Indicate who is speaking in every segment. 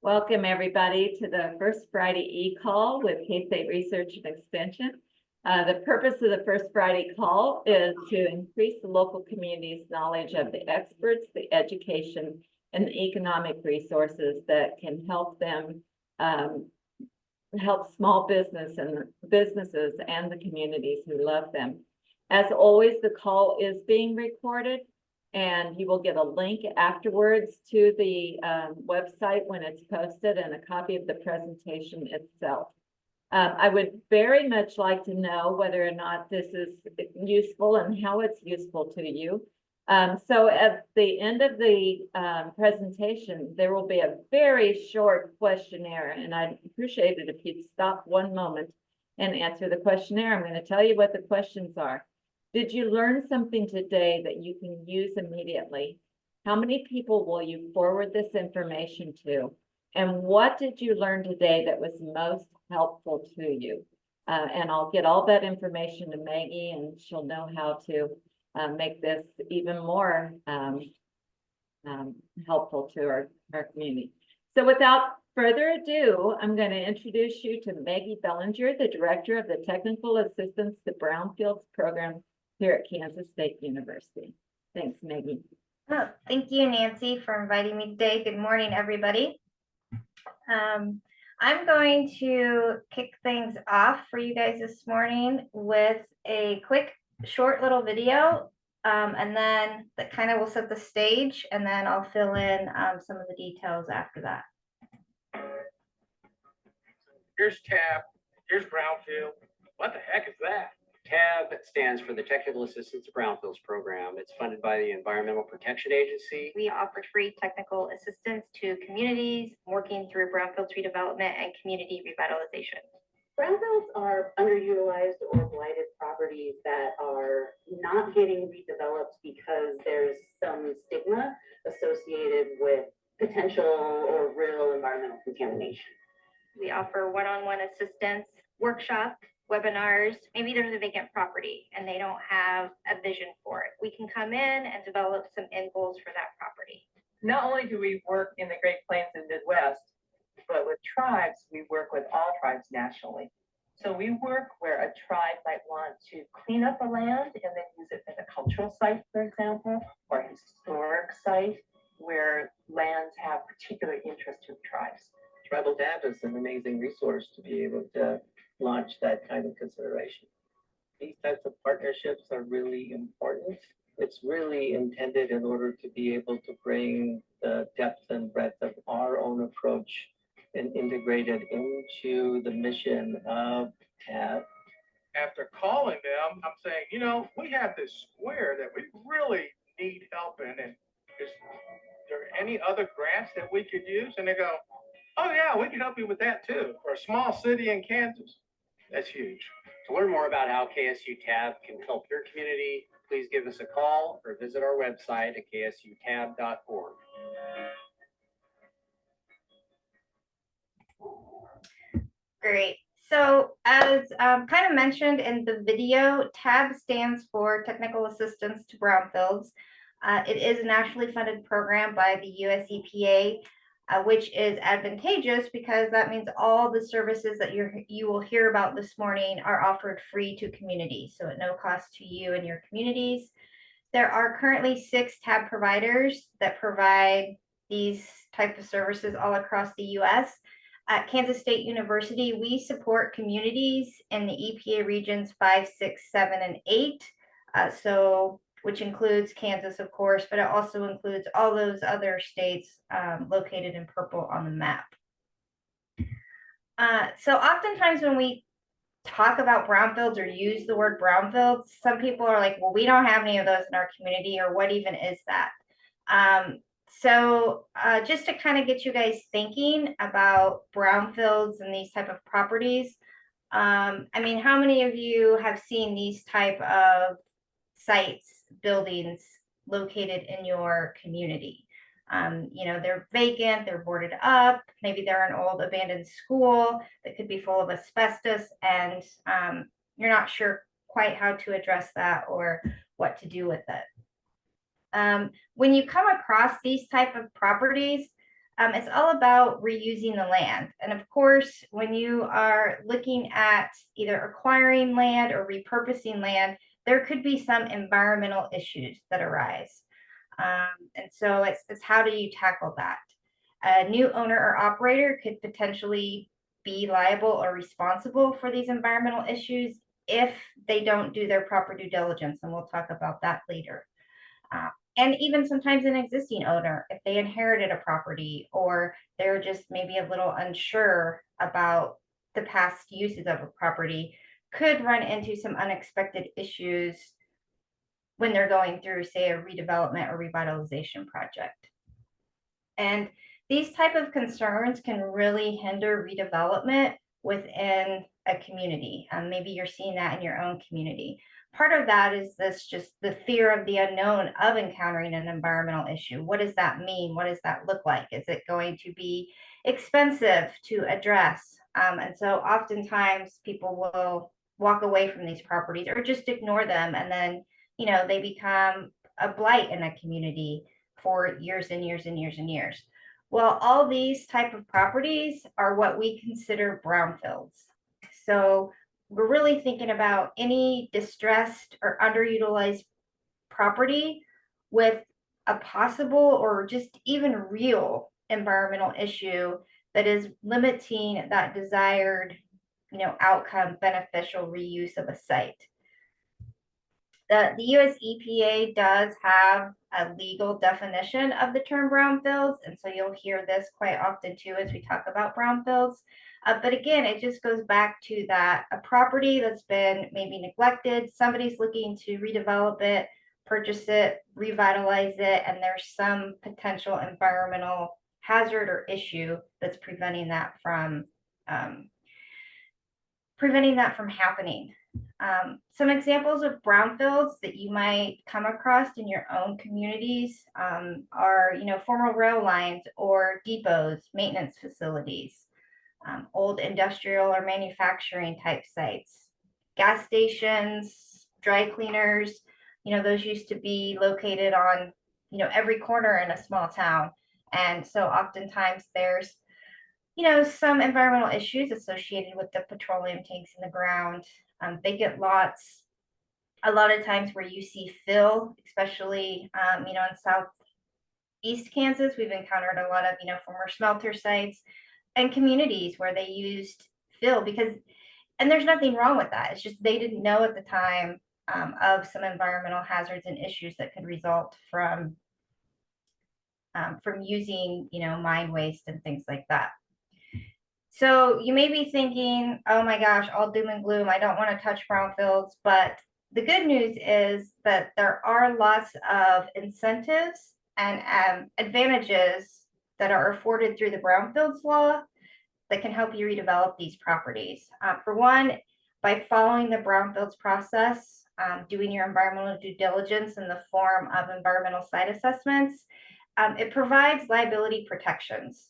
Speaker 1: Welcome, everybody, to the First Friday e-call with K-State Research and Extension. The purpose of the First Friday call is to increase the local community's knowledge of the experts, the education, and the economic resources that can help them help small businesses and the communities who love them. As always, the call is being recorded, and you will get a link afterwards to the website when it's posted and a copy of the presentation itself. I would very much like to know whether or not this is useful and how it's useful to you. So at the end of the presentation, there will be a very short questionnaire, and I'd appreciate it if you'd stop one moment and answer the questionnaire. I'm going to tell you what the questions are. Did you learn something today that you can use immediately? How many people will you forward this information to? And what did you learn today that was most helpful to you? And I'll get all that information to Maggie, and she'll know how to make this even more helpful to our community. So without further ado, I'm going to introduce you to Maggie Bellanger, the Director of the Technical Assistance to Brownfields Program here at Kansas State University. Thanks, Maggie.
Speaker 2: Oh, thank you, Nancy, for inviting me today. Good morning, everybody. I'm going to kick things off for you guys this morning with a quick, short little video, and then that kind of will set the stage, and then I'll fill in some of the details after that.
Speaker 3: Here's TAB, here's Brownfield. What the heck is that?
Speaker 4: TAB stands for the Technical Assistance to Brownfields Program. It's funded by the Environmental Protection Agency.
Speaker 2: We offer free technical assistance to communities working through brownfields redevelopment and community revitalization.
Speaker 5: Brownfields are underutilized or blighted properties that are not getting redeveloped because there's some stigma associated with potential or real environmental contamination.
Speaker 2: We offer one-on-one assistance, workshops, webinars. Maybe there's a vacant property and they don't have a vision for it. We can come in and develop some end goals for that property.
Speaker 6: Not only do we work in the Great Plains and Midwest, but with tribes, we work with all tribes nationally. So we work where a tribe might want to clean up a land and then use it as a cultural site, for example, or a historic site where lands have particular interest to the tribes.
Speaker 7: Tribal TAB is an amazing resource to be able to launch that kind of consideration. These types of partnerships are really important. It's really intended in order to be able to bring the depth and breadth of our own approach and integrate it into the mission of TAB.
Speaker 3: After calling them, I'm saying, you know, we have this square that we really need help in, and is there any other grants that we could use? And they go, oh yeah, we can help you with that too. For a small city in Kansas, that's huge.
Speaker 4: To learn more about how KSU TAB can help your community, please give us a call or visit our website at ksutab.org.
Speaker 2: Great. So as kind of mentioned in the video, TAB stands for Technical Assistance to Brownfields. It is a nationally funded program by the US EPA, which is advantageous because that means all the services that you will hear about this morning are offered free to communities, so at no cost to you and your communities. There are currently 6 TAB providers that provide these type of services all across the US. At Kansas State University, we support communities in the EPA regions 5, 6, 7, and 8. Which includes Kansas, of course, but it also includes all those other states located in purple on the map. So oftentimes when we talk about brownfields or use the word brownfields, some people are like, well, we don't have any of those in our community, or what even is that? So just to kind of get you guys thinking about brownfields and these type of properties, I mean, how many of you have seen these type of sites, buildings located in your community? You know, they're vacant, they're boarded up, maybe they're an old abandoned school that could be full of asbestos, and you're not sure quite how to address that or what to do with it. When you come across these type of properties, It's all about reusing the land. And of course, when you are looking at either acquiring land or repurposing land, there could be some environmental issues that arise. And so it's how do you tackle that? A new owner or operator could potentially be liable or responsible for these environmental issues if they don't do their proper due diligence, and we'll talk about that later. And even sometimes an existing owner, if they inherited a property or they're just maybe a little unsure about the past uses of a property, could run into some unexpected issues when they're going through, say, a redevelopment or revitalization project. And these type of concerns can really hinder redevelopment within a community. Maybe you're seeing that in your own community. Part of that is this just the fear of the unknown of encountering an environmental issue. What does that mean? What does that look like? Is it going to be expensive to address? And so oftentimes people will walk away from these properties or just ignore them, and then they become a blight in a community for years and years and years and years. Well, all these type of properties are what we consider brownfields. So we're really thinking about any distressed or underutilized property with a possible or just even real environmental issue that is limiting that desired, outcome, beneficial reuse of a site. The US EPA does have a legal definition of the term brownfields, and so you'll hear this quite often too as we talk about brownfields. But again, it just goes back to that a property that's been maybe neglected, somebody's looking to redevelop it, purchase it, revitalize it, and there's some potential environmental hazard or issue that's preventing that from happening. Some examples of brownfields that you might come across in your own communities are, former rail lines or depots, maintenance facilities, old industrial or manufacturing type sites, gas stations, dry cleaners. Those used to be located on, every corner in a small town. And so oftentimes there's some environmental issues associated with the petroleum tanks in the ground. Vacant lots, a lot of times where you see fill, especially, in southeast Kansas, we've encountered a lot of, former smelter sites and communities where they used fill and there's nothing wrong with that. It's just they didn't know at the time of some environmental hazards and issues that could result from using, mine waste and things like that. So you may be thinking, oh my gosh, all doom and gloom, I don't want to touch brownfields. But the good news is that there are lots of incentives and advantages that are afforded through the brownfields law that can help you redevelop these properties. For one, by following the brownfields process, doing your environmental due diligence in the form of environmental site assessments, it provides liability protections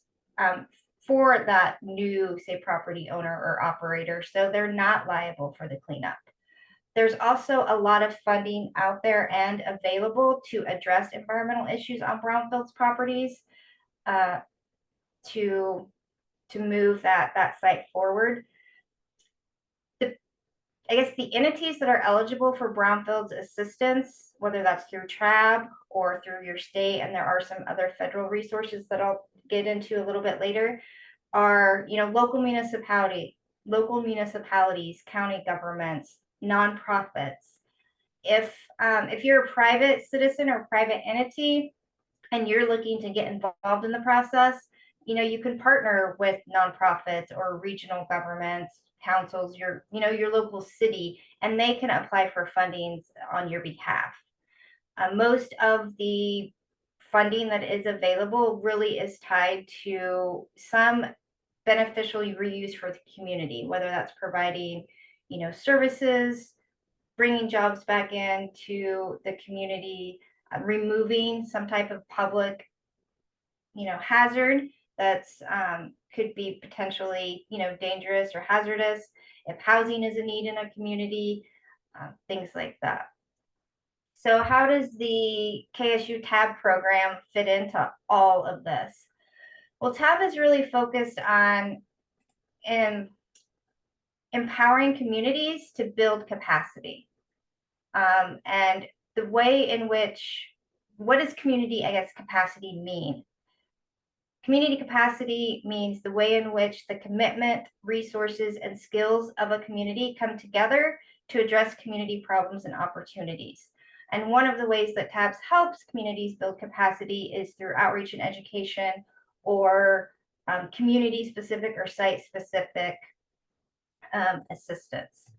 Speaker 2: for that new, say, property owner or operator, so they're not liable for the cleanup. There's also a lot of funding out there and available to address environmental issues on brownfields properties to move that site forward. I guess the entities that are eligible for brownfields assistance, whether that's through TRAB or through your state, and there are some other federal resources that I'll get into a little bit later, are local municipalities, county governments, nonprofits. If you're a private citizen or private entity and you're looking to get involved in the process, you can partner with nonprofits or regional governments, councils, your local city, and they can apply for fundings on your behalf. Most of the funding that is available really is tied to some beneficial reuse for the community, whether that's providing, services, bringing jobs back into the community, removing some type of public, hazard that's could be potentially, dangerous or hazardous, if housing is a need in a community, things like that. So how does the KSU TAB program fit into all of this? Well, TAB is really focused on empowering communities to build capacity. And the way in which, what does community, I guess, capacity mean? Community capacity means the way in which the commitment, resources, and skills of a community come together to address community problems and opportunities. And one of the ways that TABS helps communities build capacity is through outreach and education, or community-specific or site-specific assistance.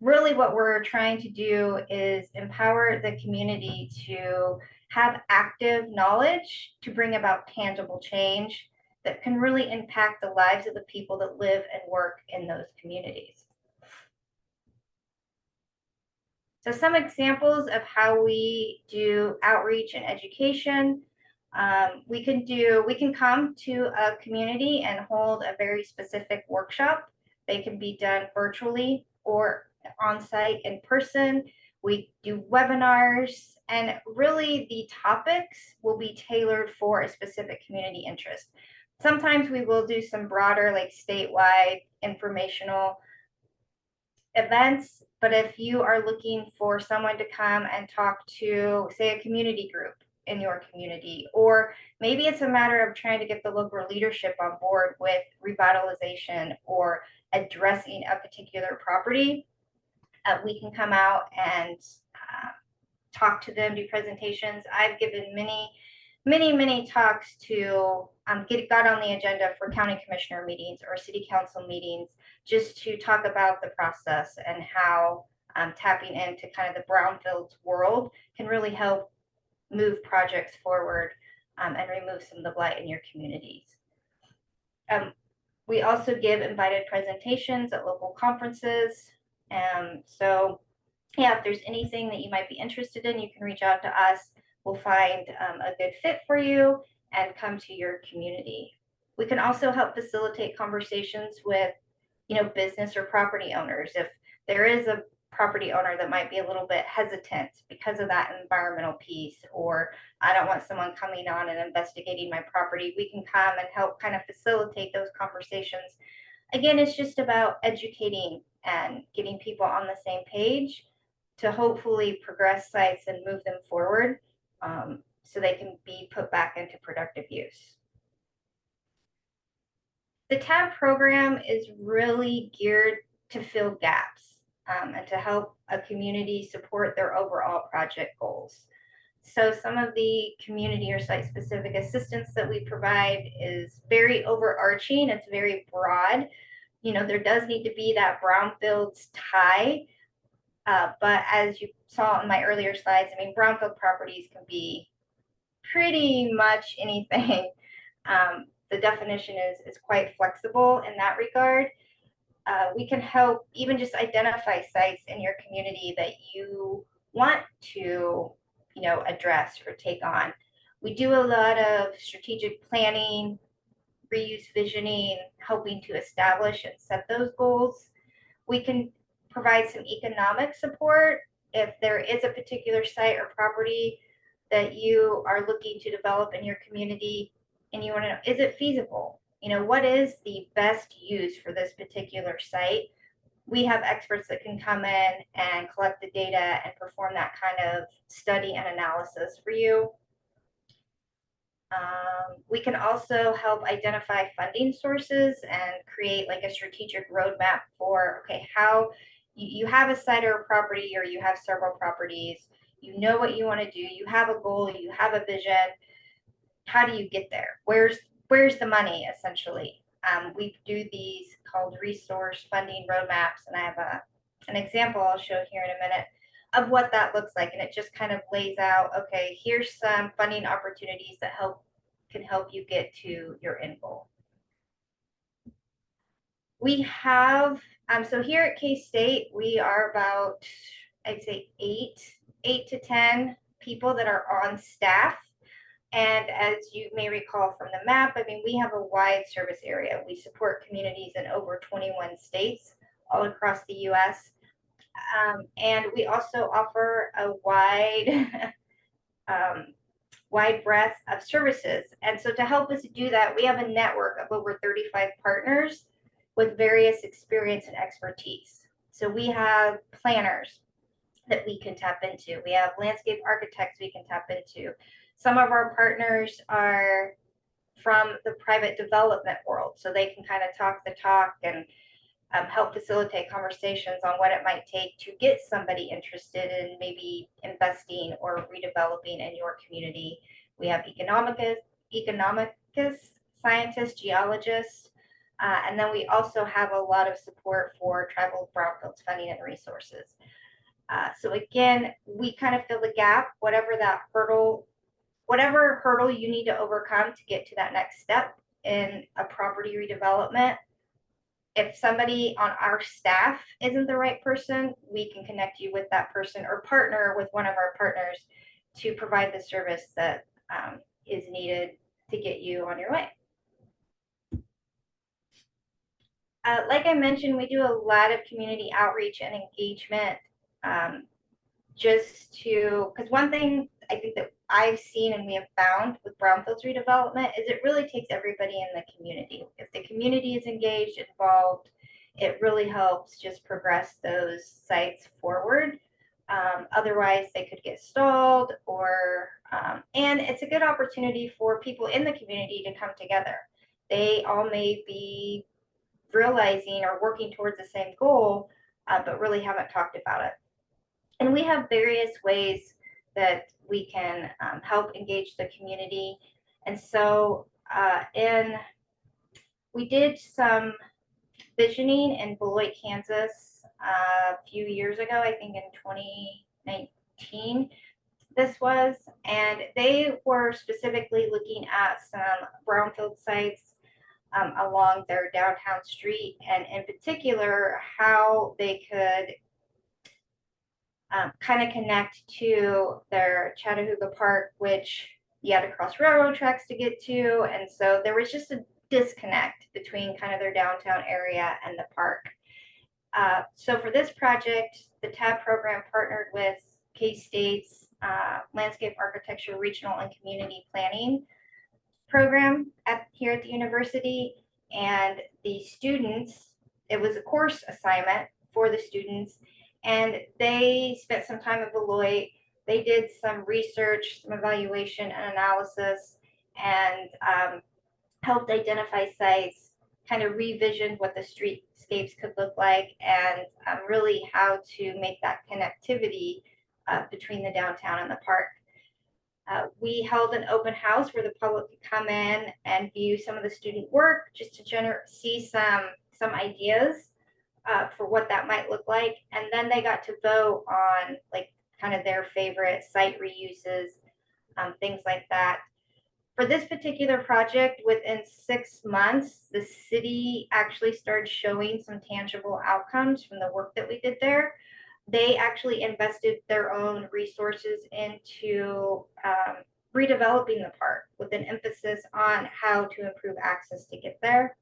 Speaker 2: Really what we're trying to do is empower the community to have active knowledge to bring about tangible change that can really impact the lives of the people that live and work in those communities. So some examples of how we do outreach and education. We can come to a community and hold a very specific workshop. They can be done virtually or on site in person. We do webinars, and really the topics will be tailored for a specific community interest. Sometimes we will do some broader, like statewide informational events, but if you are looking for someone to come and talk to, say, a community group in your community, or maybe it's a matter of trying to get the local leadership on board with revitalization or addressing a particular property, we can come out and talk to them, do presentations. I've given many talks to got on the agenda for county commissioner meetings or city council meetings, just to talk about the process and how tapping into kind of the brownfields world can really help move projects forward and remove some of the blight in your communities. We also give invited presentations at local conferences. So yeah, if there's anything that you might be interested in, you can reach out to us. We'll find a good fit for you and come to your community. We can also help facilitate conversations with, business or property owners. If there is a property owner that might be a little bit hesitant because of that environmental piece, or I don't want someone coming on and investigating my property, we can come and help kind of facilitate those conversations. Again, it's just about educating and getting people on the same page to hopefully progress sites and move them forward, so they can be put back into productive use. The TAB program is really geared to fill gaps and to help a community support their overall project goals. So some of the community or site-specific assistance that we provide is very overarching. It's very broad. There does need to be that brownfields tie. But as you saw in my earlier slides, brownfield properties can be pretty much anything. The definition is quite flexible in that regard. We can help even just identify sites in your community that you want to, address or take on. We do a lot of strategic planning, reuse visioning, helping to establish and set those goals. We can provide some economic support if there is a particular site or property that you are looking to develop in your community and you want to know, is it feasible? What is the best use for this particular site? We have experts that can come in and collect the data and perform that kind of study and analysis for you. We can also help identify funding sources and create like a strategic roadmap for, okay, how you have a site or a property, or you have several properties, you know what you want to do, you have a goal, you have a vision. How do you get there? Where's the money, essentially? We do these called resource funding roadmaps, and I have an example I'll show here in a minute of what that looks like, and it just kind of lays out, okay, here's some funding opportunities that can help you get to your end goal. We have, so here at K-State, we are about, I'd say 8 to 10 people that are on staff. And as you may recall from the map, we have a wide service area. We support communities in over 21 states all across the US. And we also offer a wide wide breadth of services. And so to help us do that, we have a network of over 35 partners with various experience and expertise. So we have planners that we can tap into. We have landscape architects we can tap into. Some of our partners are from the private development world, so they can kind of talk the talk and help facilitate conversations on what it might take to get somebody interested in maybe investing or redeveloping in your community. We have economicists, scientists, geologists, and then we also have a lot of support for tribal brownfields funding and resources. So again, we kind of fill the gap, whatever hurdle you need to overcome to get to that next step in a property redevelopment. If somebody on our staff isn't the right person, we can connect you with that person or partner with one of our partners to provide the service that is needed to get you on your way. Like I mentioned, we do a lot of community outreach and engagement because one thing I think that I've seen and we have found with brownfields redevelopment is it really takes everybody in the community. If the community is engaged, involved, it really helps just progress those sites forward. Otherwise, they could get stalled and it's a good opportunity for people in the community to come together. They all may be realizing or working towards the same goal, but really haven't talked about it. And we have various ways that we can help engage the community. And so we did some visioning in Beloit, Kansas a few years ago, I think in 2019 this was, and they were specifically looking at some brownfield sites along their downtown street, and in particular how they could kind of connect to their Chattahooga Park, which you had to cross railroad tracks to get to. And so there was just a disconnect between kind of their downtown area and the park. So for this project, the TAB program partnered with K-State's Landscape Architecture Regional and Community Planning program here at the university. And the students, it was a course assignment for the students, and they spent some time at Beloit. They did some research, some evaluation and analysis, and helped identify sites, kind of revisioned what the streetscapes could look like, and really how to make that connectivity between the downtown and the park. We held an open house where the public could come in and view some of the student work, just to see some ideas for what that might look like. And then they got to vote on like kind of their favorite site reuses, things like that. For this particular project, within 6 months, the city actually started showing some tangible outcomes from the work that we did there. They actually invested their own resources into redeveloping the park with an emphasis on how to improve access to get there.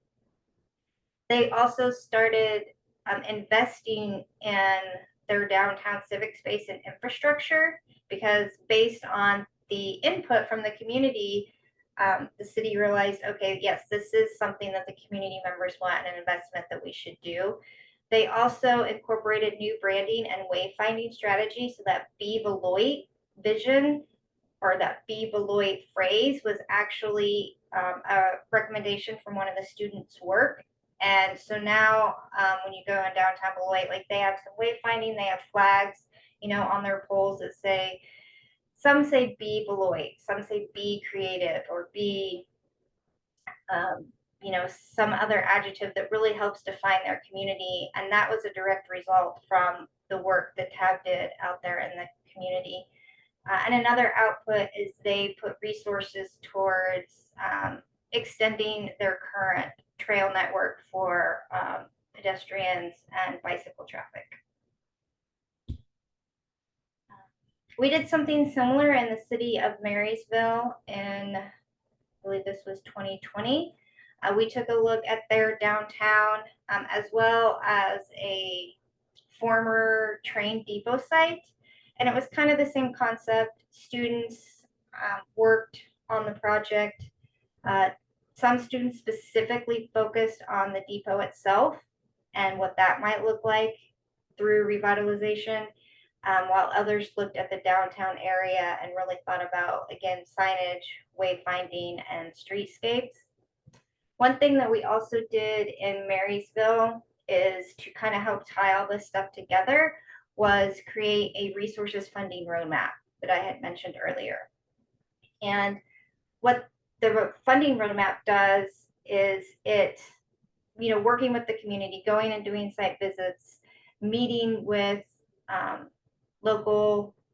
Speaker 2: They also started investing in their downtown civic space and infrastructure, because based on the input from the community, the city realized, okay, yes, this is something that the community members want and an investment that we should do. They also incorporated new branding and wayfinding strategies, so that Be Beloit vision, or that Be Beloit phrase, was actually a recommendation from one of the students' work. And so now when you go in downtown Beloit, like they have some wayfinding, they have flags, on their poles that say, some say Be Beloit, some say Be Creative, or Be, some other adjective that really helps define their community. And that was a direct result from the work that TAB did out there in the community. And another output is they put resources towards extending their current trail network for pedestrians and bicycle traffic. We did something similar in the city of Marysville in, I believe this was 2020. We took a look at their downtown as well as a former train depot site. And it was kind of the same concept. Students worked on the project. Some students specifically focused on the depot itself and what that might look like through revitalization, while others looked at the downtown area and really thought about, again, signage, wayfinding, and streetscapes. One thing that we also did in Marysville is to kind of help tie all this stuff together was create a resources funding roadmap that I had mentioned earlier. And what the funding roadmap does is it, working with the community, going and doing site visits, meeting with the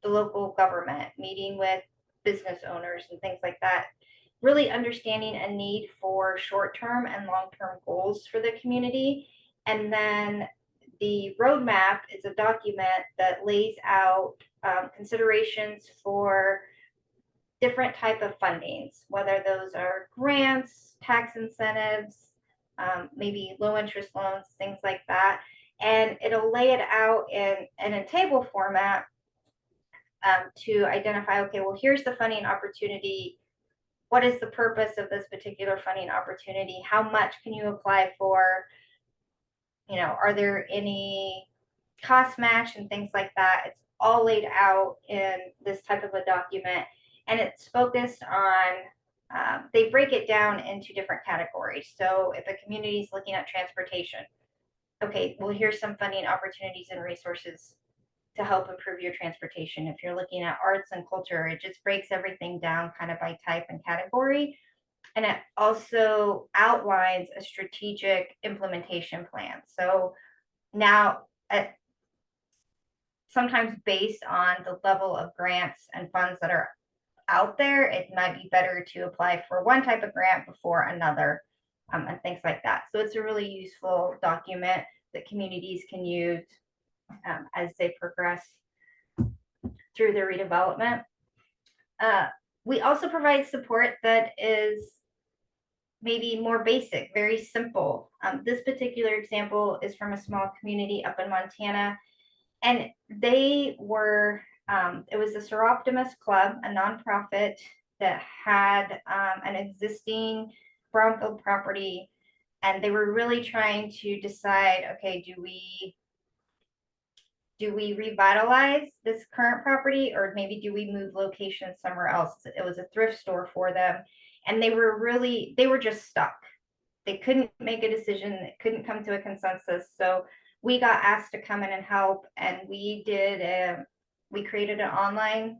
Speaker 2: local government, meeting with business owners and things like that, really understanding a need for short-term and long-term goals for the community. And then the roadmap is a document that lays out considerations for different type of fundings, whether those are grants, tax incentives, maybe low interest loans, things like that. And it'll lay it out in a table format to identify, okay, well, here's the funding opportunity. What is the purpose of this particular funding opportunity? How much can you apply for? Are there any cost match and things like that? It's all laid out in this type of a document, and it's focused on, they break it down into different categories. So if a community is looking at transportation, okay, well, here's some funding opportunities and resources to help improve your transportation. If you're looking at arts and culture, it just breaks everything down kind of by type and category. And it also outlines a strategic implementation plan. So now, sometimes based on the level of grants and funds that are out there, it might be better to apply for one type of grant before another, and things like that. So it's a really useful document that communities can use as they progress through their redevelopment. We also provide support that is maybe more basic, very simple. This particular example is from a small community up in Montana, and they were, it was the Seroptimus Club, a nonprofit that had an existing brownfield property, and they were really trying to decide, okay, do we revitalize this current property, or maybe do we move locations somewhere else? It was a thrift store for them, and they were just stuck. They couldn't make a decision, they couldn't come to a consensus. So we got asked to come in and help, and we created an online,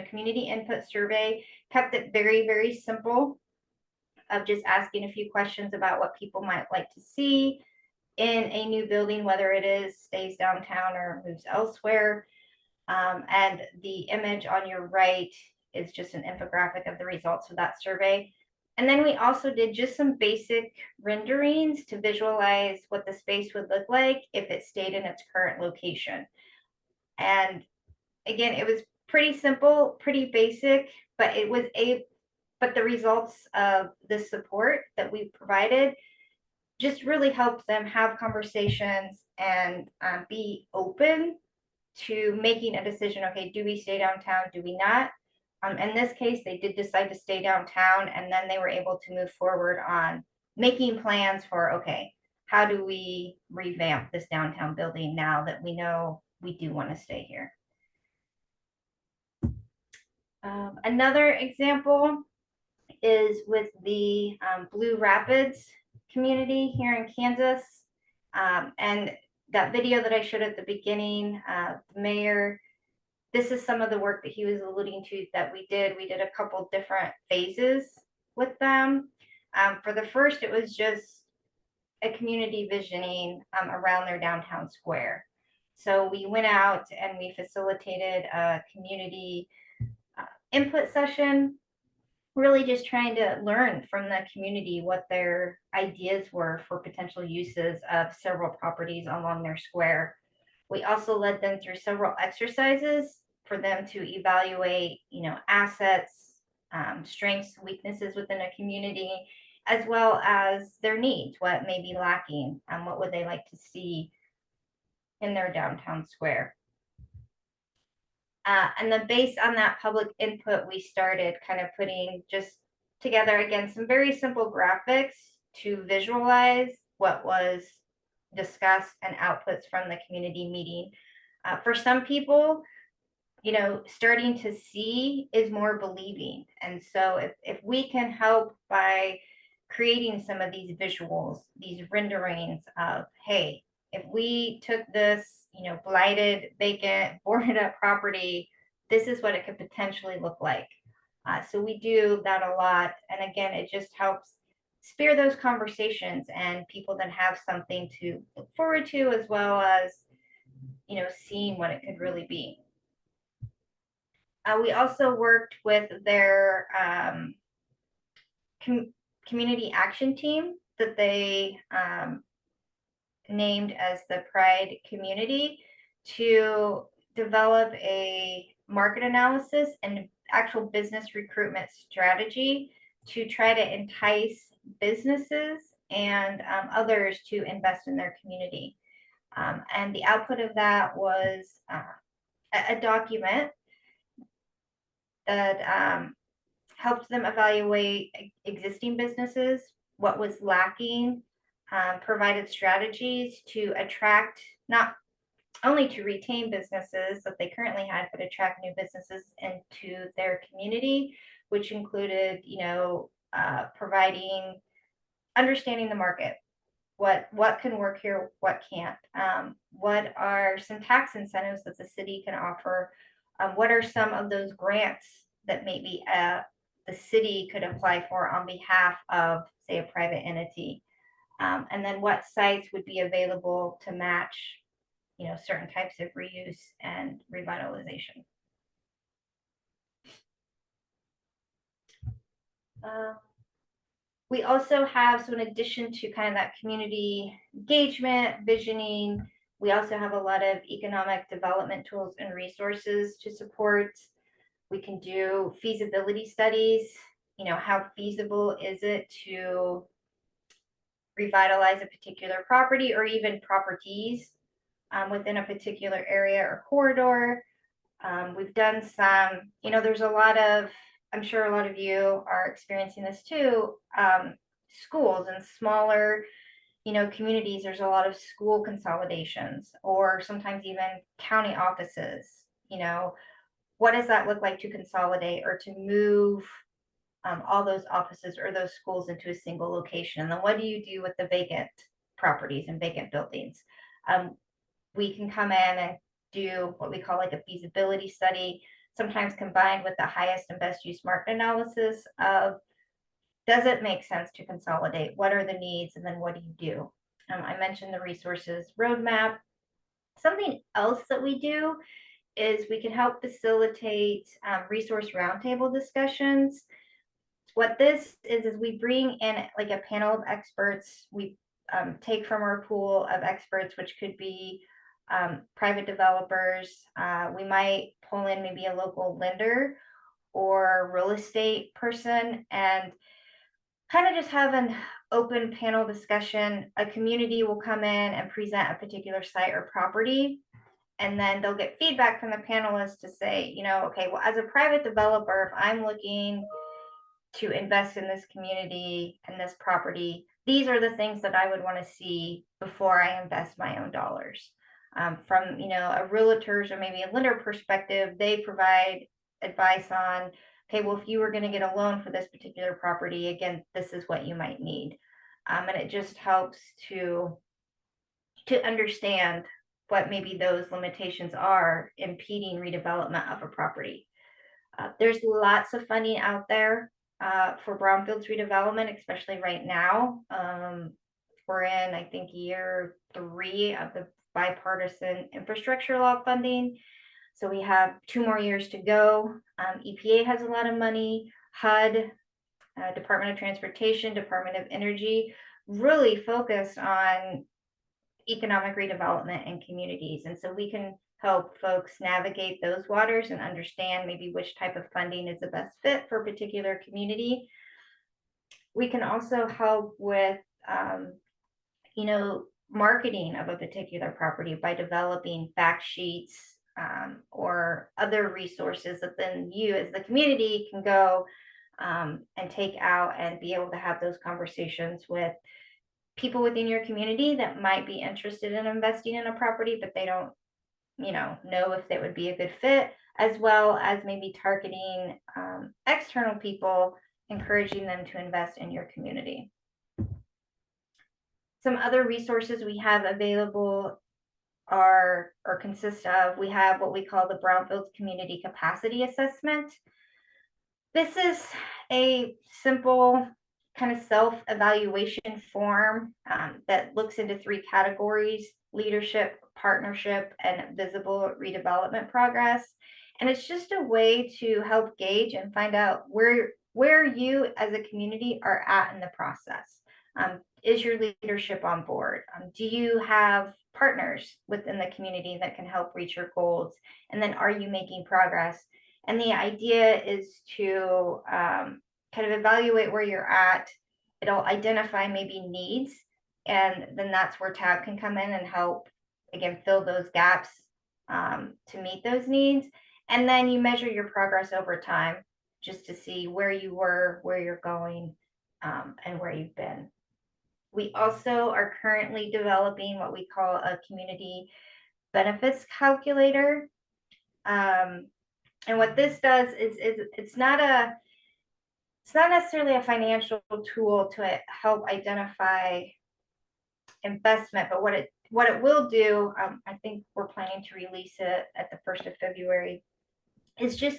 Speaker 2: community input survey, kept it very, very simple, of just asking a few questions about what people might like to see in a new building, whether it stays downtown or moves elsewhere. And the image on your right is just an infographic of the results of that survey. And then we also did just some basic renderings to visualize what the space would look like if it stayed in its current location. And again, it was pretty simple, pretty basic, but the results of the support that we provided just really helped them have conversations and be open to making a decision. Okay, do we stay downtown? Do we not? In this case, they did decide to stay downtown, and then they were able to move forward on making plans for, okay, how do we revamp this downtown building now that we know we do want to stay here? Another example is with the Blue Rapids community here in Kansas. And that video that I showed at the beginning, the mayor, this is some of the work that he was alluding to that we did. We did a couple different phases with them. For the first, it was just a community visioning around their downtown square. So we went out and we facilitated a community input session, really just trying to learn from the community what their ideas were for potential uses of several properties along their square. We also led them through several exercises for them to evaluate, assets, strengths, weaknesses within a community, as well as their needs, what may be lacking, what would they like to see in their downtown square. And then based on that public input, we started kind of putting just together again some very simple graphics to visualize what was discussed and outputs from the community meeting. For some people, starting to see is more believing. And so if we can help by creating some of these visuals, these renderings of, hey, if we took this, blighted, vacant, boarded up property, this is what it could potentially look like. So we do that a lot. And again, it just helps spear those conversations, and people then have something to look forward to, as well as, seeing what it could really be. We also worked with their community action team that they named as the Pride Community to develop a market analysis and actual business recruitment strategy to try to entice businesses and others to invest in their community. And the output of that was a document that helped them evaluate existing businesses, what was lacking, provided strategies to attract, not only to retain businesses that they currently had, but attract new businesses into their community, which included, providing, understanding the market. What can work here, what can't? What are some tax incentives that the city can offer? What are some of those grants that maybe the city could apply for on behalf of, say, a private entity? And then what sites would be available to match, certain types of reuse and revitalization. We also have, so in addition to kind of that community engagement, visioning, we also have a lot of economic development tools and resources to support. We can do feasibility studies. How feasible is it to revitalize a particular property or even properties within a particular area or corridor? We've done some, there's a lot of, I'm sure a lot of you are experiencing this too, schools and smaller, communities. There's a lot of school consolidations, or sometimes even county offices. What does that look like to consolidate or to move all those offices or those schools into a single location? And then what do you do with the vacant properties and vacant buildings? We can come in and do what we call like a feasibility study, sometimes combined with the highest and best use market analysis of, does it make sense to consolidate? What are the needs? And then what do you do? I mentioned the resources roadmap. Something else that we do is we can help facilitate resource roundtable discussions. What this is we bring in like a panel of experts. We take from our pool of experts, which could be private developers. We might pull in maybe a local lender or real estate person and kind of just have an open panel discussion. A community will come in and present a particular site or property, and then they'll get feedback from the panelists to say, okay, well, as a private developer, if I'm looking to invest in this community and this property, these are the things that I would want to see before I invest my own dollars. From a realtor's or maybe a lender perspective, they provide advice on, okay, well, if you were going to get a loan for this particular property, again, this is what you might need. And it just helps to understand what maybe those limitations are impeding redevelopment of a property. There's lots of funding out there for brownfields redevelopment, especially right now. We're in, I think, year 3 of the bipartisan infrastructure law funding. So we have 2 more years to go. EPA has a lot of money. HUD, Department of Transportation, Department of Energy, really focused on economic redevelopment in communities. And so we can help folks navigate those waters and understand maybe which type of funding is the best fit for a particular community. We can also help with, marketing of a particular property by developing fact sheets, or other resources that then you as the community can go and take out and be able to have those conversations with people within your community that might be interested in investing in a property, but they don't, know if that would be a good fit, as well as maybe targeting external people, encouraging them to invest in your community. Some other resources we have available are or consist of, we have what we call the Brownfields Community Capacity Assessment. This is a simple kind of self-evaluation form that looks into 3 categories: leadership, partnership, and visible redevelopment progress. And it's just a way to help gauge and find out where you as a community are at in the process. Is your leadership on board? Do you have partners within the community that can help reach your goals? And then are you making progress? And the idea is to kind of evaluate where you're at. It'll identify maybe needs, and then that's where TAB can come in and help, again, fill those gaps to meet those needs. And then you measure your progress over time just to see where you were, where you're going, and where you've been. We also are currently developing what we call a community benefits calculator. And what this does is it's not necessarily a financial tool to help identify investment, but what it will do, I think we're planning to release it at the 1st of February, is just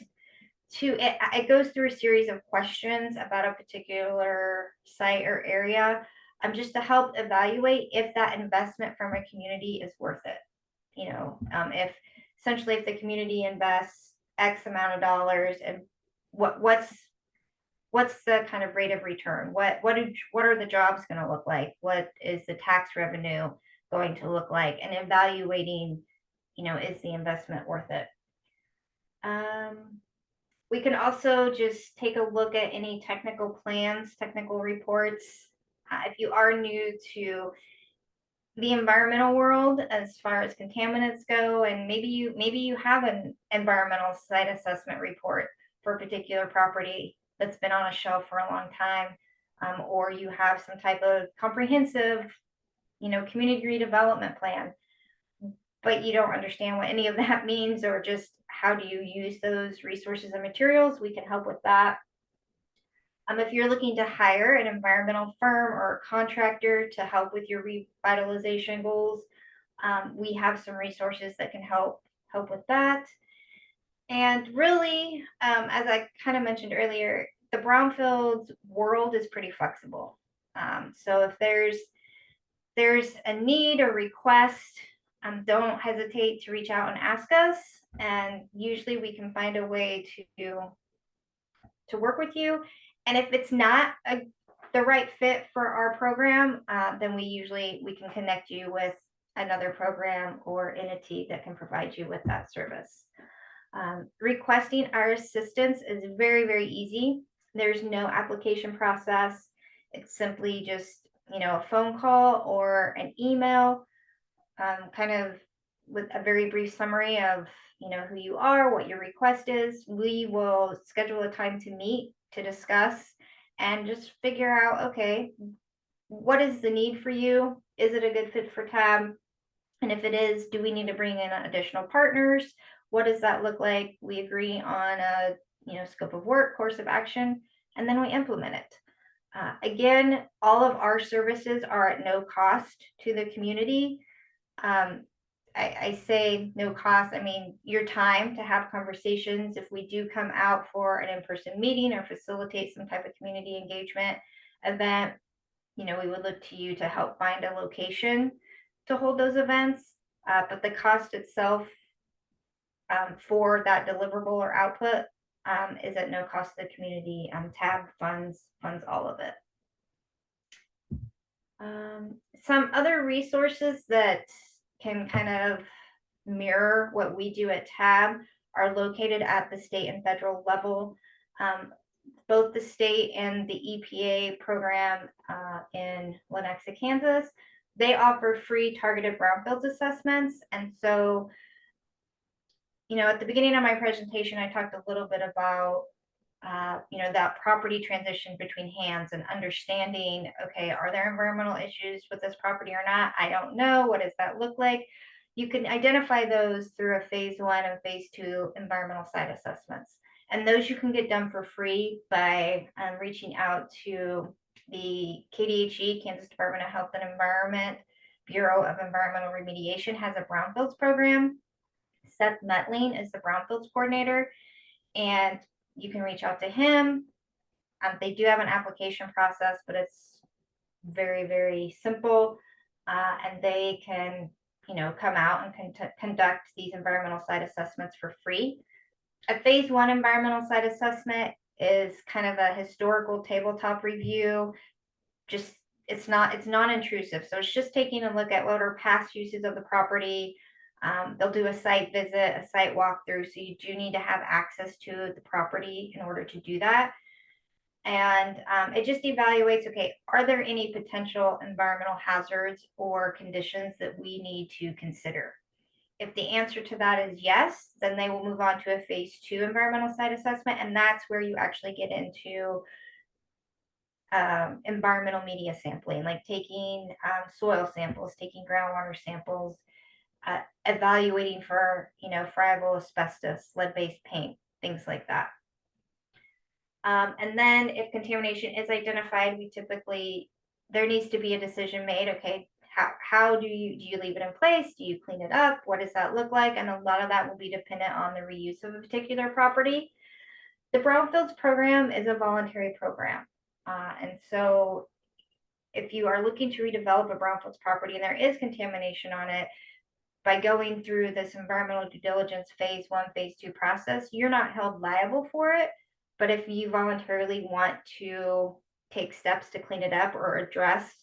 Speaker 2: it goes through a series of questions about a particular site or area, just to help evaluate if that investment from a community is worth it. If essentially if the community invests X amount of dollars, and what's the kind of rate of return? What are the jobs going to look like? What is the tax revenue going to look like? And evaluating, is the investment worth it? We can also just take a look at any technical plans, technical reports. If you are new to the environmental world as far as contaminants go, and maybe you have an environmental site assessment report for a particular property that's been on a shelf for a long time, or you have some type of comprehensive, community redevelopment plan, but you don't understand what any of that means, or just how do you use those resources and materials, we can help with that. If you're looking to hire an environmental firm or a contractor to help with your revitalization goals, we have some resources that can help with that. And really, as I kind of mentioned earlier, the Brownfields world is pretty flexible. So if there's a need or request, don't hesitate to reach out and ask us. And usually we can find a way to work with you. And if it's not the right fit for our program, then we can connect you with another program or entity that can provide you with that service. Requesting our assistance is very, very easy. There's no application process. It's simply just, a phone call or an email, kind of with a very brief summary of, who you are, what your request is. We will schedule a time to meet to discuss and just figure out, okay, what is the need for you? Is it a good fit for TAB? And if it is, do we need to bring in additional partners? What does that look like? We agree on a scope of work, course of action, and then we implement it. Again, all of our services are at no cost to the community. I say no cost, I mean your time to have conversations. If we do come out for an in-person meeting or facilitate some type of community engagement event, we would look to you to help find a location to hold those events. But the cost itself for that deliverable or output is at no cost to the community. TAB funds all of it. Some other resources that can kind of mirror what we do at TAB are located at the state and federal level. Both the state and the EPA program in Lenexa, Kansas, they offer free targeted brownfields assessments. And so at the beginning of my presentation, I talked a little bit about, that property transition between hands and understanding, okay, are there environmental issues with this property or not? I don't know. What does that look like? You can identify those through a phase 1 and phase 2 environmental site assessments. And those you can get done for free by reaching out to the KDHE, Kansas Department of Health and Environment, Bureau of Environmental Remediation has a Brownfields program. Seth Metling is the Brownfields coordinator, and you can reach out to him. They do have an application process, but it's very, very simple. And they can, come out and conduct these environmental site assessments for free. A phase 1 environmental site assessment is kind of a historical tabletop review. Just it's non-intrusive. So it's just taking a look at what are past uses of the property. They'll do a site visit, a site walkthrough. So you do need to have access to the property in order to do that. And it just evaluates, okay, are there any potential environmental hazards or conditions that we need to consider? If the answer to that is yes, then they will move on to a phase 2 environmental site assessment. And that's where you actually get into environmental media sampling, like taking soil samples, taking groundwater samples, evaluating for, friable asbestos, lead-based paint, things like that. And then if contamination is identified, there needs to be a decision made. Okay, how do you leave it in place? Do you clean it up? What does that look like? And a lot of that will be dependent on the reuse of a particular property. The Brownfields program is a voluntary program. And so if you are looking to redevelop a Brownfields property and there is contamination on it, by going through this environmental due diligence phase 1, phase 2 process, you're not held liable for it. But if you voluntarily want to take steps to clean it up or address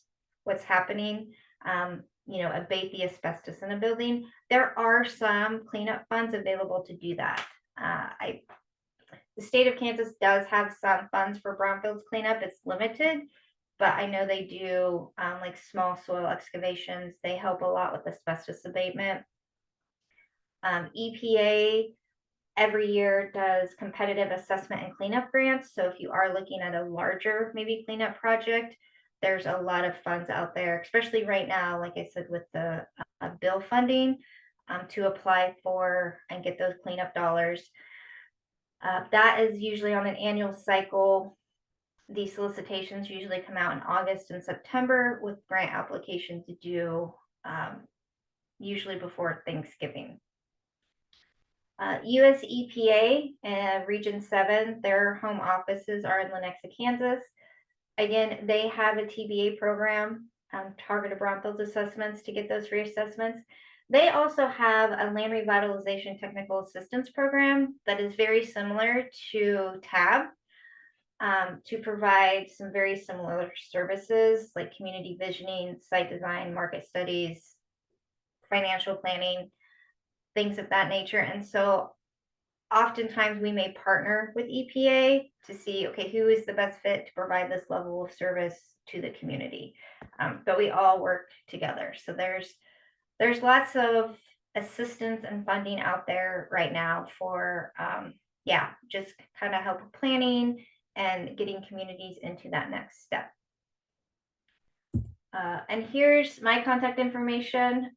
Speaker 2: what's happening, abate the asbestos in a building, there are some cleanup funds available to do that. The state of Kansas does have some funds for Brownfields cleanup. It's limited, but I know they do like small soil excavations. They help a lot with asbestos abatement. EPA every year does competitive assessment and cleanup grants. So if you are looking at a larger maybe cleanup project, there's a lot of funds out there, especially right now, like I said, with the bill funding to apply for and get those cleanup dollars. That is usually on an annual cycle. These solicitations usually come out in August and September with grant applications due usually before Thanksgiving. US EPA, Region 7, their home offices are in Lenexa, Kansas. Again, they have a TBA program, targeted brownfields assessments to get those free assessments. They also have a land revitalization technical assistance program that is very similar to TAB to provide some very similar services like community visioning, site design, market studies, financial planning, things of that nature. And so oftentimes we may partner with EPA to see, okay, who is the best fit to provide this level of service to the community. But we all work together. So there's lots of assistance and funding out there right now for, just kind of help planning and getting communities into that next step. And here's my contact information.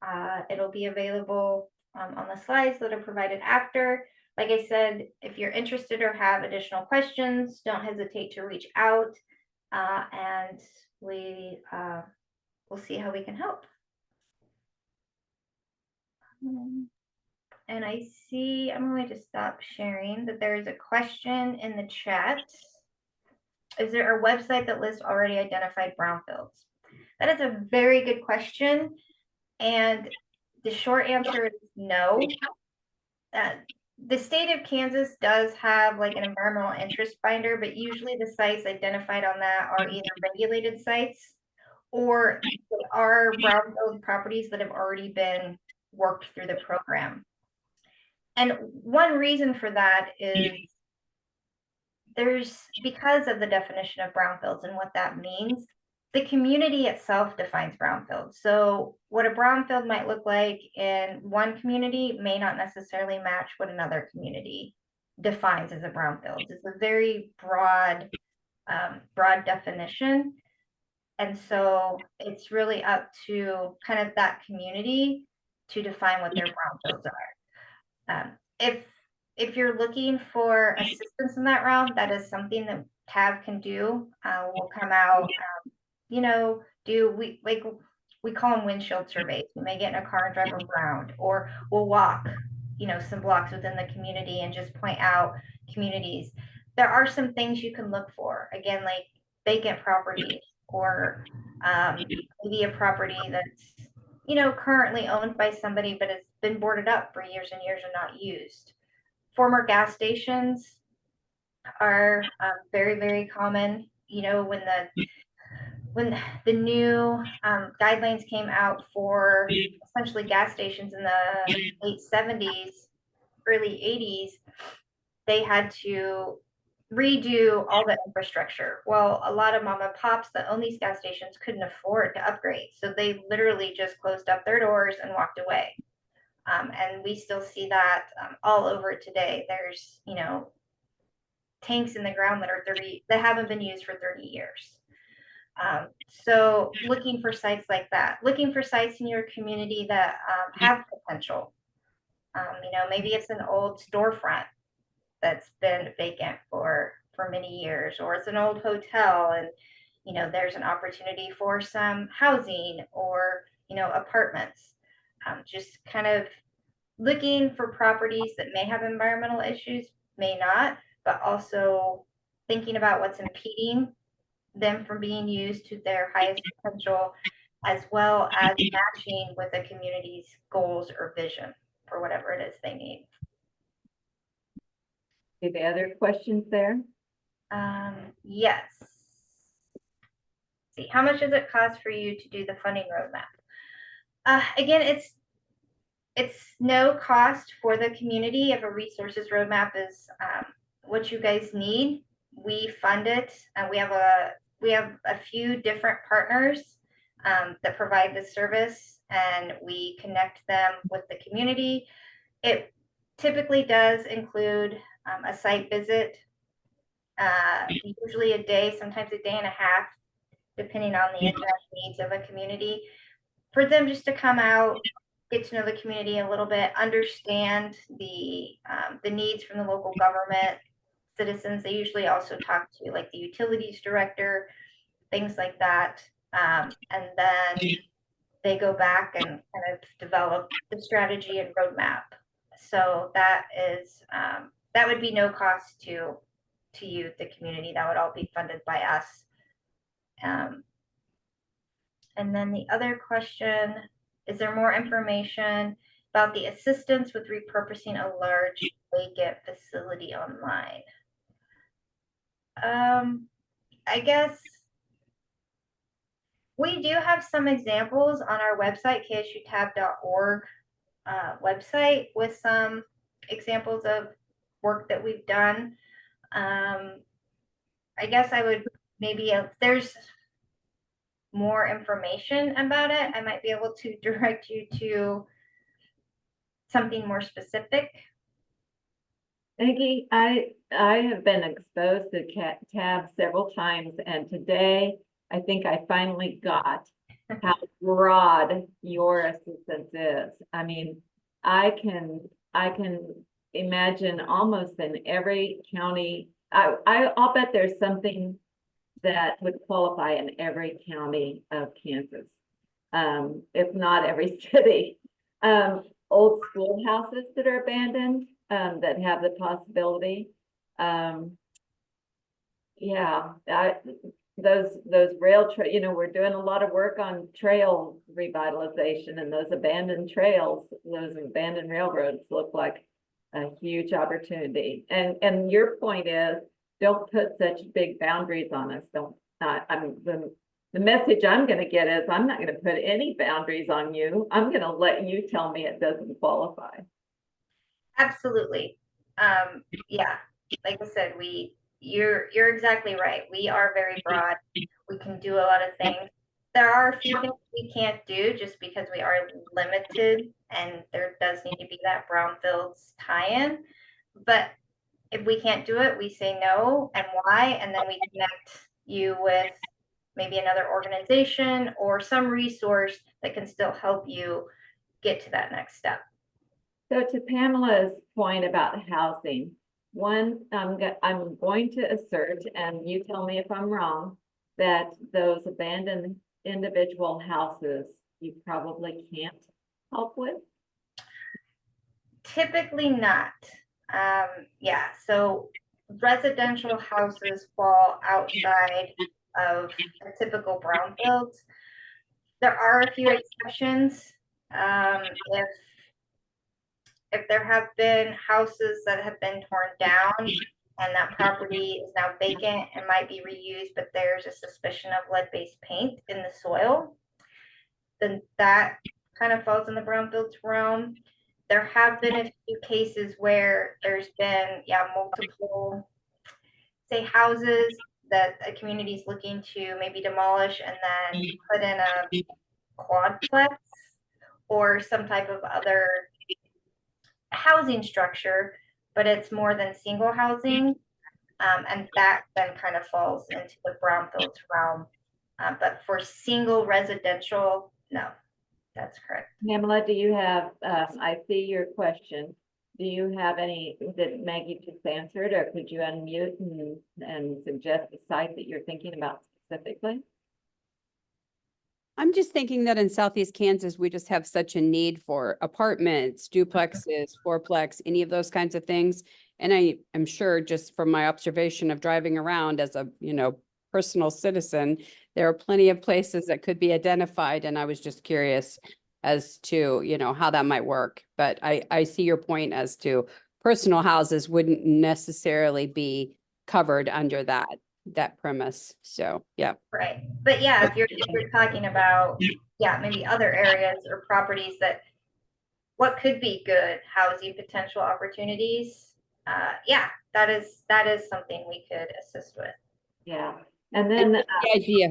Speaker 2: It'll be available on the slides that are provided after. Like I said, if you're interested or have additional questions, don't hesitate to reach out, and we'll see how we can help. And I see, I'm going to stop sharing, that there is a question in the chat. Is there a website that lists already identified brownfields? That is a very good question. And the short answer is no. The state of Kansas does have like an environmental interest finder, but usually the sites identified on that are either regulated sites or they are brownfield properties that have already been worked through the program. And one reason for that is because of the definition of brownfields and what that means, the community itself defines brownfield. So what a brownfield might look like in one community may not necessarily match what another community defines as a brownfield. It's a very broad, broad definition. And so it's really up to kind of that community to define what their brownfields are. If you're looking for assistance in that realm, that is something that TAB can do. We'll come out, we call them windshield surveys. We may get in a car and drive around, or we'll walk, some blocks within the community and just point out communities. There are some things you can look for, again, like vacant properties, or maybe a property that's, currently owned by somebody, but has been boarded up for years and years and not used. Former gas stations are very, very common. When the new guidelines came out for essentially gas stations in the late 70s, early 80s, they had to redo all the infrastructure. Well, a lot of mom and pops that own these gas stations couldn't afford to upgrade. So they literally just closed up their doors and walked away. And we still see that all over today. There's, tanks in the ground that haven't been used for 30 years. So looking for sites like that, looking for sites in your community that have potential. Maybe it's an old storefront that's been vacant for many years, or it's an old hotel and there's an opportunity for some housing or apartments. Just kind of looking for properties that may have environmental issues, may not, but also thinking about what's impeding them from being used to their highest potential, as well as matching with the community's goals or vision for whatever it is they need.
Speaker 1: Any other questions there?
Speaker 2: Yes. See, how much does it cost for you to do the funding roadmap? Again, it's no cost for the community. If a resources roadmap is what you guys need, we fund it, and we have a few different partners that provide this service, and we connect them with the community. It typically does include a site visit, usually a day, sometimes a day and a half, depending on the exact needs of a community, for them just to come out, get to know the community a little bit, understand the needs from the local government, citizens. They usually also talk to like the utilities director, things like that. And then they go back and kind of develop the strategy and roadmap. So that would be no cost to you, the community. That would all be funded by us. And then the other question, is there more information about the assistance with repurposing a large vacant facility online? I guess we do have some examples on our website, ksutab.org website, with some examples of work that we've done. I guess I would maybe, if there's more information about it, I might be able to direct you to something more specific.
Speaker 1: Maggie, I have been exposed to TAB several times, and today I think I finally got how broad your assistance is. I mean, I can imagine almost in every county. I'll bet there's something that would qualify in every county of Kansas, if not every city. Old schoolhouses that are abandoned, that have the possibility. Those rail trail, we're doing a lot of work on trail revitalization, and those abandoned trails, those abandoned railroads look like a huge opportunity. And your point is, don't put such big boundaries on us. The message I'm going to get is, I'm not going to put any boundaries on you. I'm going to let you tell me it doesn't qualify.
Speaker 2: Absolutely. Yeah, like I said, we You're exactly right. We are very broad. We can do a lot of things. There are a few things we can't do just because we are limited, and there does need to be that Brownfields tie-in. But if we can't do it, we say no and why, and then we connect you with maybe another organization or some resource that can still help you get to that next step.
Speaker 1: So to Pamela's point about housing, I'm going to assert, and you tell me if I'm wrong, that those abandoned individual houses you probably can't help with.
Speaker 2: Typically not. Yeah, so residential houses fall outside of a typical brownfields. There are a few exceptions. If there have been houses that have been torn down and that property is now vacant and might be reused, but there's a suspicion of lead-based paint in the soil, then that kind of falls in the brownfields realm. There have been a few cases where there's been, multiple, say, houses that a community is looking to maybe demolish and then put in a quadplex or some type of other housing structure, but it's more than single housing. And that then kind of falls into the brownfields realm. But for single residential, no, that's correct.
Speaker 1: Pamela, do you have, I see your question. Do you have any that Maggie just answered, or could you unmute and suggest the site that you're thinking about specifically?
Speaker 8: I'm just thinking that in Southeast Kansas, we just have such a need for apartments, duplexes, fourplex, any of those kinds of things. And I am sure, just from my observation of driving around as a, personal citizen, there are plenty of places that could be identified. And I was just curious as to, how that might work. But I see your point as to personal houses wouldn't necessarily be covered under that premise. So, yeah.
Speaker 2: Right. But yeah, if you're talking about, maybe other areas or properties that what could be good housing potential opportunities, that is something we could assist with.
Speaker 1: Yeah. And then
Speaker 8: the idea,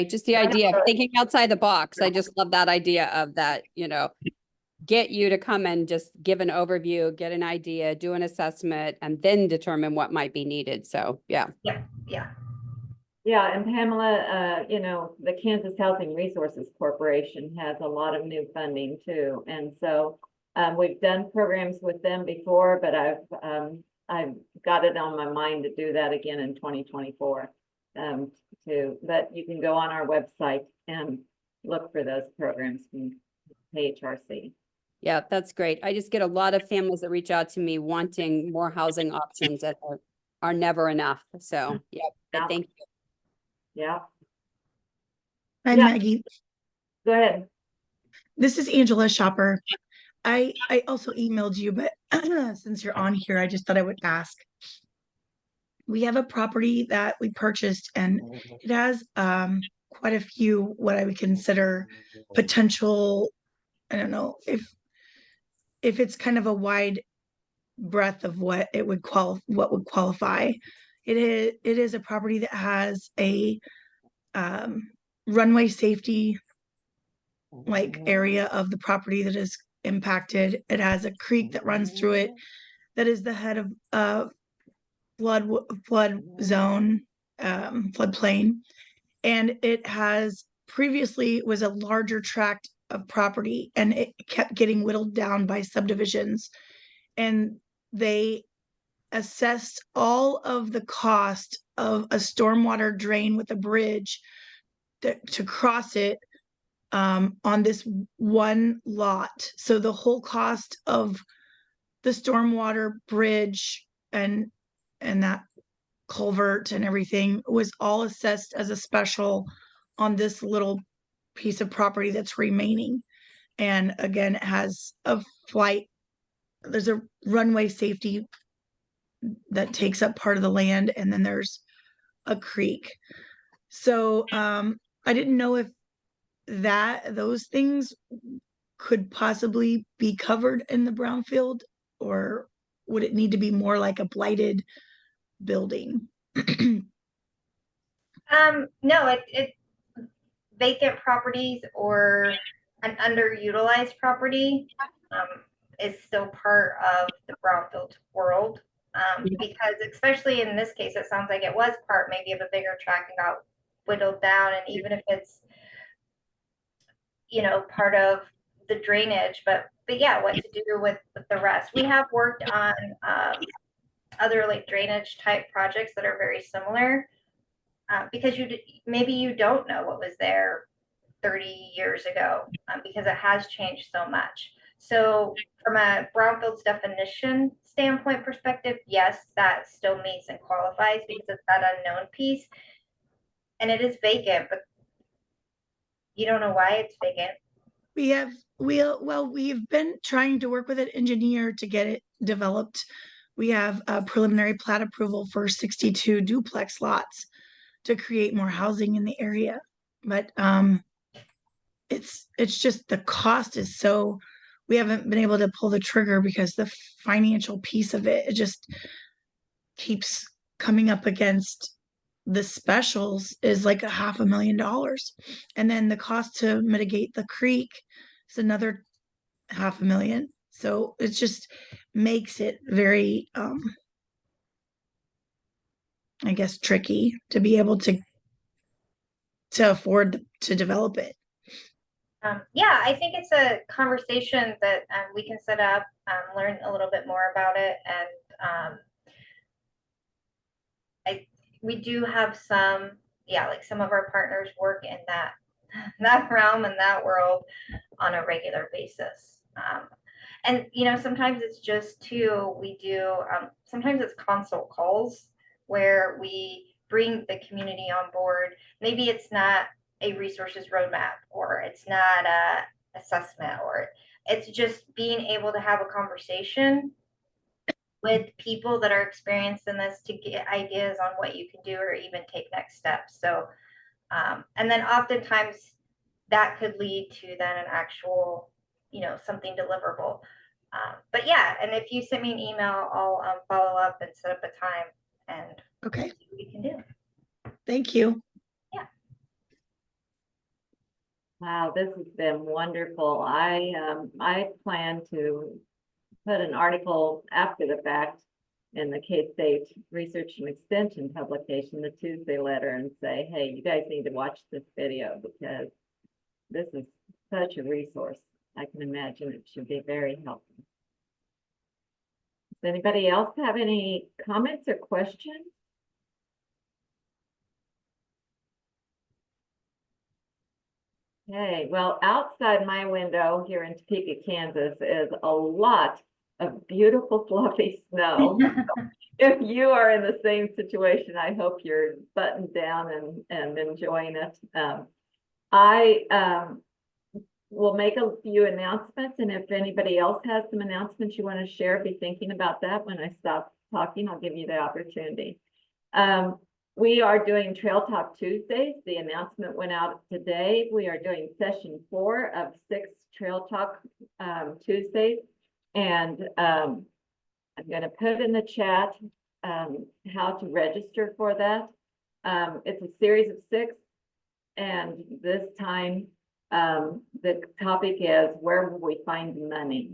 Speaker 8: just the idea of thinking outside the box. I just love that idea of that, get you to come and just give an overview, get an idea, do an assessment, and then determine what might be needed. So, yeah.
Speaker 1: Yeah, and Pamela, the Kansas Housing Resources Corporation has a lot of new funding too. And so we've done programs with them before, but I've got it on my mind to do that again in 2024. But you can go on our website and look for those programs from KHRC.
Speaker 8: Yeah, that's great. I just get a lot of families that reach out to me wanting more housing options that are never enough. So, but thank you.
Speaker 1: Yeah.
Speaker 9: Hi, Maggie.
Speaker 1: Go ahead.
Speaker 9: This is Angela Shopper. I also emailed you, but since you're on here, I just thought I would ask. We have a property that we purchased, and it has quite a few what I would consider potential. I don't know if it's kind of a wide breadth of what it would qualify. It is a property that has a runway safety area of the property that is impacted. It has a creek that runs through it that is the head of flood zone, floodplain, and it has previously was a larger tract of property, and it kept getting whittled down by subdivisions, and they assessed all of the cost of a stormwater drain with a bridge to cross it on this one lot. So the whole cost of the stormwater bridge and that culvert and everything was all assessed as a special on this little piece of property that's remaining. And again, it has there's a runway safety that takes up part of the land, and then there's a creek. So I didn't know if those things could possibly be covered in the brownfield, or would it need to be more like a blighted building?
Speaker 2: No, it vacant properties or an underutilized property is still part of the brownfield world. Because especially in this case, it sounds like it was part maybe of a bigger tract and got whittled down. And even if it's, part of the drainage, but yeah, what to do with the rest. We have worked on other like drainage type projects that are very similar because maybe you don't know what was there 30 years ago because it has changed so much. So from a brownfields definition standpoint perspective, yes, that still meets and qualifies because it's that unknown piece. And it is vacant, but you don't know why it's vacant.
Speaker 9: We've been trying to work with an engineer to get it developed. We have a preliminary plat approval for 62 duplex lots to create more housing in the area. But it's just the cost is so, we haven't been able to pull the trigger because the financial piece of it just keeps coming up against the specials is like $500,000. And then the cost to mitigate the creek is another $500,000. So it just makes it very I guess tricky to be able to afford to develop it.
Speaker 2: Yeah, I think it's a conversation that we can set up, learn a little bit more about it, and we do have some, like some of our partners work in that realm and that world on a regular basis. And sometimes it's just we do sometimes it's consult calls where we bring the community on board. Maybe it's not a resources roadmap, or it's not a assessment, or it's just being able to have a conversation with people that are experienced in this to get ideas on what you can do or even take next steps. So, and then oftentimes that could lead to then an actual, something deliverable. But yeah, and if you send me an email, I'll follow up and set up a time and
Speaker 9: Okay.
Speaker 2: see what we can do.
Speaker 9: Thank you.
Speaker 2: Yeah.
Speaker 1: Wow, this has been wonderful. I plan to put an article after the fact in the K-State Research and Extension publication, the Tuesday letter, and say, hey, you guys need to watch this video because this is such a resource. I can imagine it should be very helpful. Does anybody else have any comments or questions? Okay, well, outside my window here in Topeka, Kansas is a lot of beautiful fluffy snow. If you are in the same situation, I hope you're buttoned down and enjoying it. I will make a few announcements, and if anybody else has some announcements you want to share, be thinking about that. When I stop talking, I'll give you the opportunity. We are doing Trail Talk Tuesdays. The announcement went out today. We are doing session 4 of 6 Trail Talk Tuesdays. And I'm going to put in the chat how to register for that. It's a series of 6. And this time, the topic is, where will we find money?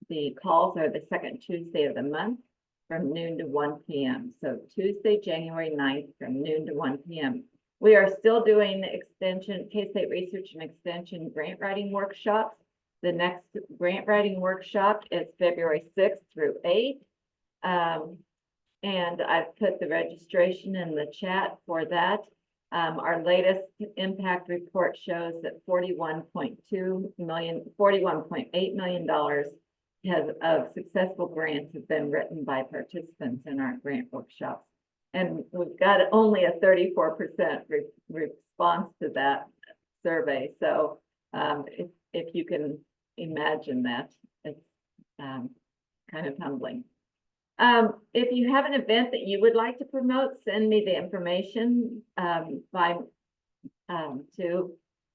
Speaker 1: The calls are the second Tuesday of the month from noon to 1 p.m. So Tuesday, January 9th from noon to 1 p.m. We are still doing extension, K-State Research and Extension grant writing workshops. The next grant writing workshop is February 6th through 8th. And I've put the registration in the chat for that. Our latest impact report shows that $41.8 million of successful grants have been written by participants in our grant workshops. And we've got only a 34% response to that survey. So if you can imagine that, it's kind of humbling. If you have an event that you would like to promote, send me the information to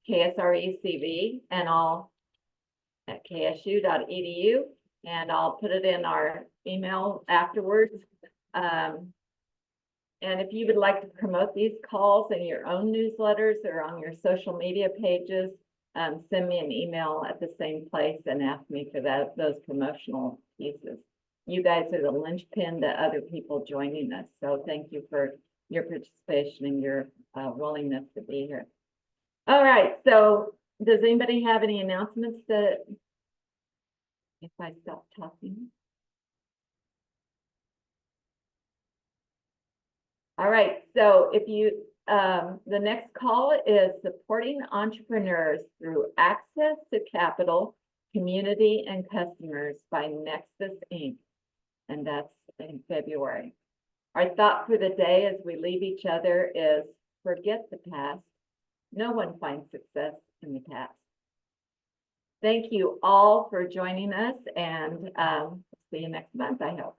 Speaker 1: KSRECV and I'll at ksu.edu, and I'll put it in our email afterwards. And And if you would like to promote these calls in your own newsletters or on your social media pages, send me an email at the same place and ask me for those promotional pieces. You guys are the linchpin to other people joining us. So thank you for your participation and your willingness to be here. All right, so does anybody have any announcements that if I stop talking? All right, so if you, the next call is supporting entrepreneurs through access to capital, community, and customers by Nexus Inc. And that's in February. Our thought for the day as we leave each other is forget the past. No one finds success in the past. Thank you all for joining us, and see you next month, I hope.